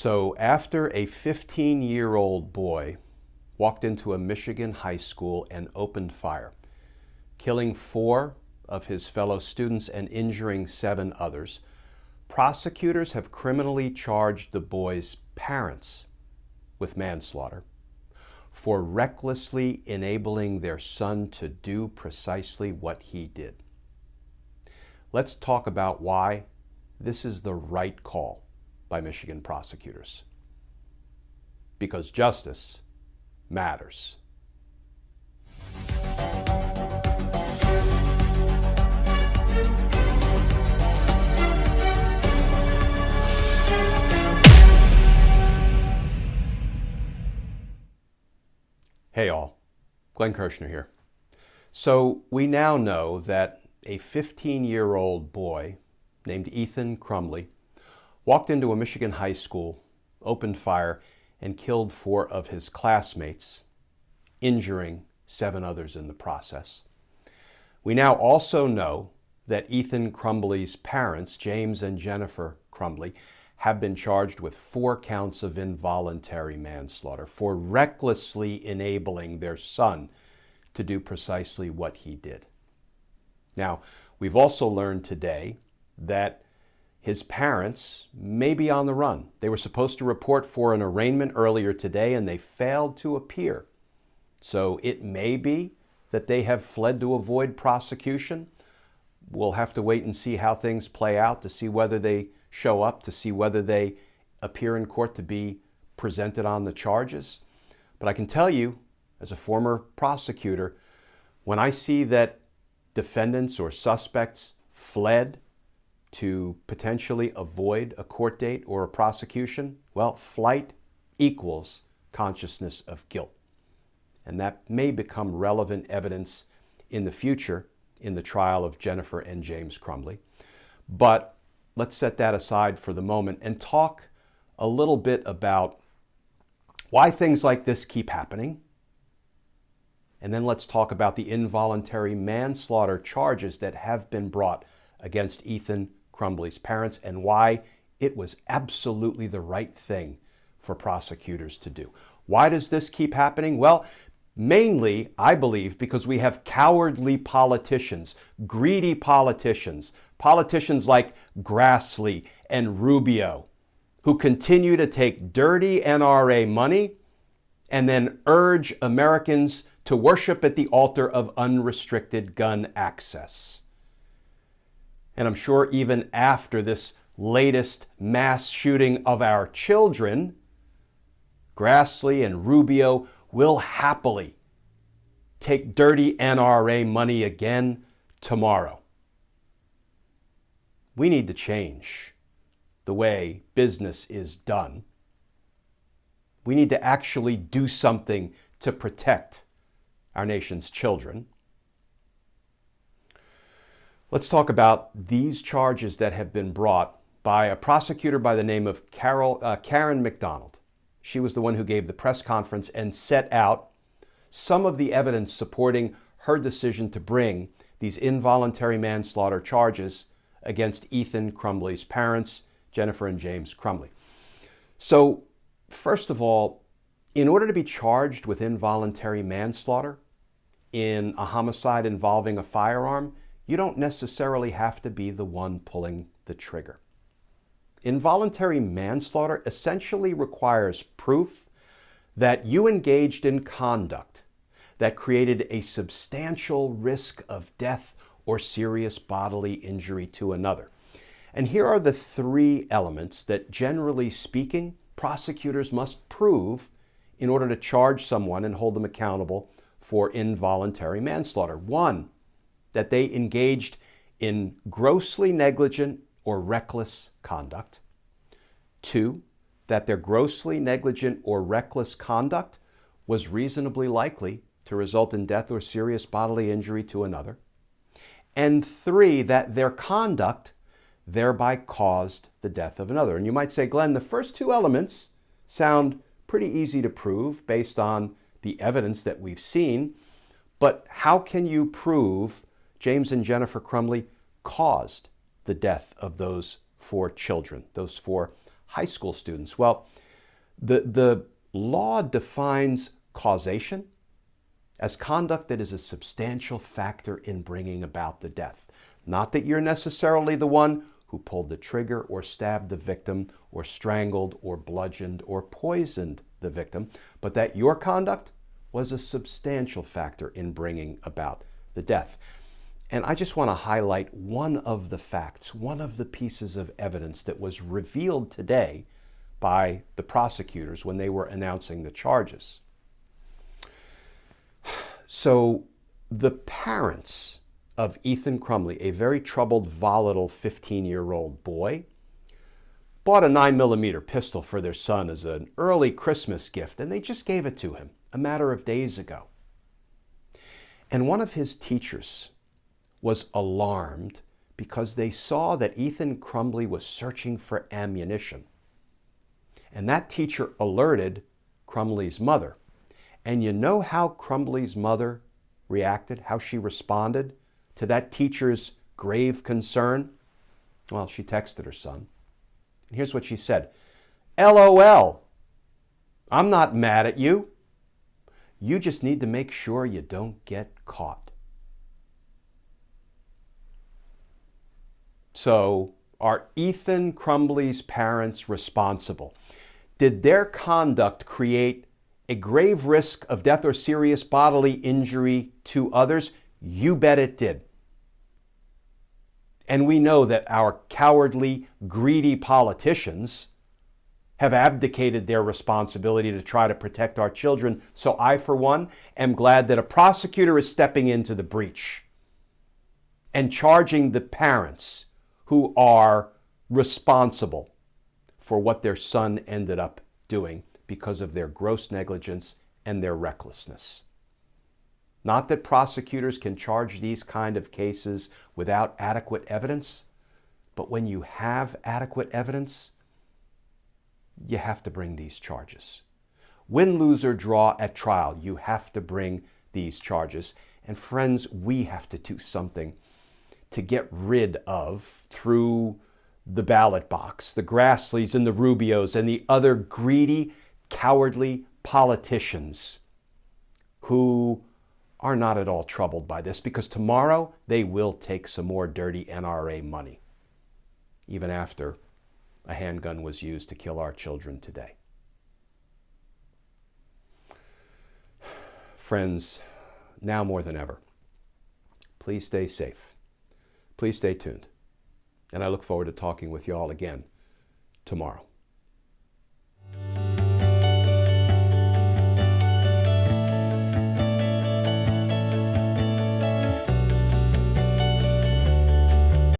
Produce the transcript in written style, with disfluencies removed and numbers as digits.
So after a 15-year-old boy walked into a Michigan high school and opened fire, killing 4 of his fellow students and injuring 7 others, prosecutors have criminally charged the boy's parents with manslaughter for recklessly enabling their son to do precisely what he did. Let's talk about why this is the right call by Michigan prosecutors. Because justice matters. Hey all, Glenn Kirshner here. So we now know that a 15-year-old boy named Ethan Crumbley walked into a Michigan high school, opened fire, and killed 4 of his classmates, injuring 7 others in the process. We now also know that Ethan Crumbley's parents, James and Jennifer Crumbley, have been charged with 4 counts of involuntary manslaughter for recklessly enabling their son to do precisely what he did. Now, we've also learned today that his parents may be on the run. They were supposed to report for an arraignment earlier today and they failed to appear. So it may be that they have fled to avoid prosecution. We'll have to wait and see how things play out to see whether they show up, to see whether they appear in court to be presented on the charges. But I can tell you, as a former prosecutor, when I see that defendants or suspects fled to potentially avoid a court date or a prosecution, well, flight equals consciousness of guilt. And that may become relevant evidence in the future in the trial of Jennifer and James Crumbley. But let's set that aside for the moment and talk a little bit about why things like this keep happening. And then let's talk about the involuntary manslaughter charges that have been brought against Ethan Crumbley's parents and why it was absolutely the right thing for prosecutors to do. Why does this keep happening? Well, mainly, I believe, because we have cowardly politicians, greedy politicians like Grassley and Rubio, who continue to take dirty NRA money and then urge Americans to worship at the altar of unrestricted gun access. And I'm sure even after this latest mass shooting of our children, Grassley and Rubio will happily take dirty NRA money again tomorrow. We need to change the way business is done. We need to actually do something to protect our nation's children. Let's talk about these charges that have been brought by a prosecutor by the name of Karen McDonald. She was the one who gave the press conference and set out some of the evidence supporting her decision to bring these involuntary manslaughter charges against Ethan Crumbley's parents, Jennifer and James Crumbley. So, first of all, in order to be charged with involuntary manslaughter in a homicide involving a firearm, you don't necessarily have to be the one pulling the trigger. Involuntary manslaughter essentially requires proof that you engaged in conduct that created a substantial risk of death or serious bodily injury to another. And here are the 3 elements that, generally speaking, prosecutors must prove in order to charge someone and hold them accountable for involuntary manslaughter. 1, that they engaged in grossly negligent or reckless conduct. 2, that their grossly negligent or reckless conduct was reasonably likely to result in death or serious bodily injury to another. And 3, that their conduct thereby caused the death of another. And you might say, Glenn, the first 2 elements sound pretty easy to prove based on the evidence that we've seen, but how can you prove James and Jennifer Crumbley caused the death of those 4 children, those 4 high school students? Well, the law defines causation as conduct that is a substantial factor in bringing about the death. Not that you're necessarily the one who pulled the trigger or stabbed the victim or strangled or bludgeoned or poisoned the victim, but that your conduct was a substantial factor in bringing about the death. And I just want to highlight one of the facts, one of the pieces of evidence that was revealed today by the prosecutors when they were announcing the charges. So the parents of Ethan Crumbley, a very troubled, volatile 15-year-old boy, bought a 9mm pistol for their son as an early Christmas gift, and they just gave it to him a matter of days ago. And one of his teachers was alarmed because they saw that Ethan Crumbley was searching for ammunition. And that teacher alerted Crumbley's mother. And you know how Crumbley's mother reacted, how she responded to that teacher's grave concern? Well, she texted her son. And here's what she said. LOL, I'm not mad at you. You just need to make sure you don't get caught. So, are Ethan Crumbley's parents responsible? Did their conduct create a grave risk of death or serious bodily injury to others? You bet it did. And we know that our cowardly, greedy politicians have abdicated their responsibility to try to protect our children. So I, for one, am glad that a prosecutor is stepping into the breach and charging the parents who are responsible for what their son ended up doing because of their gross negligence and their recklessness. Not that prosecutors can charge these kind of cases without adequate evidence, but when you have adequate evidence, you have to bring these charges. Win, lose, or draw at trial, you have to bring these charges. And friends, we have to do something to get rid of, through the ballot box, the Grassleys and the Rubios and the other greedy, cowardly politicians who are not at all troubled by this, because tomorrow they will take some more dirty NRA money, even after a handgun was used to kill our children today. Friends, now more than ever, please stay safe. Please stay tuned. And I look forward to talking with you all again tomorrow.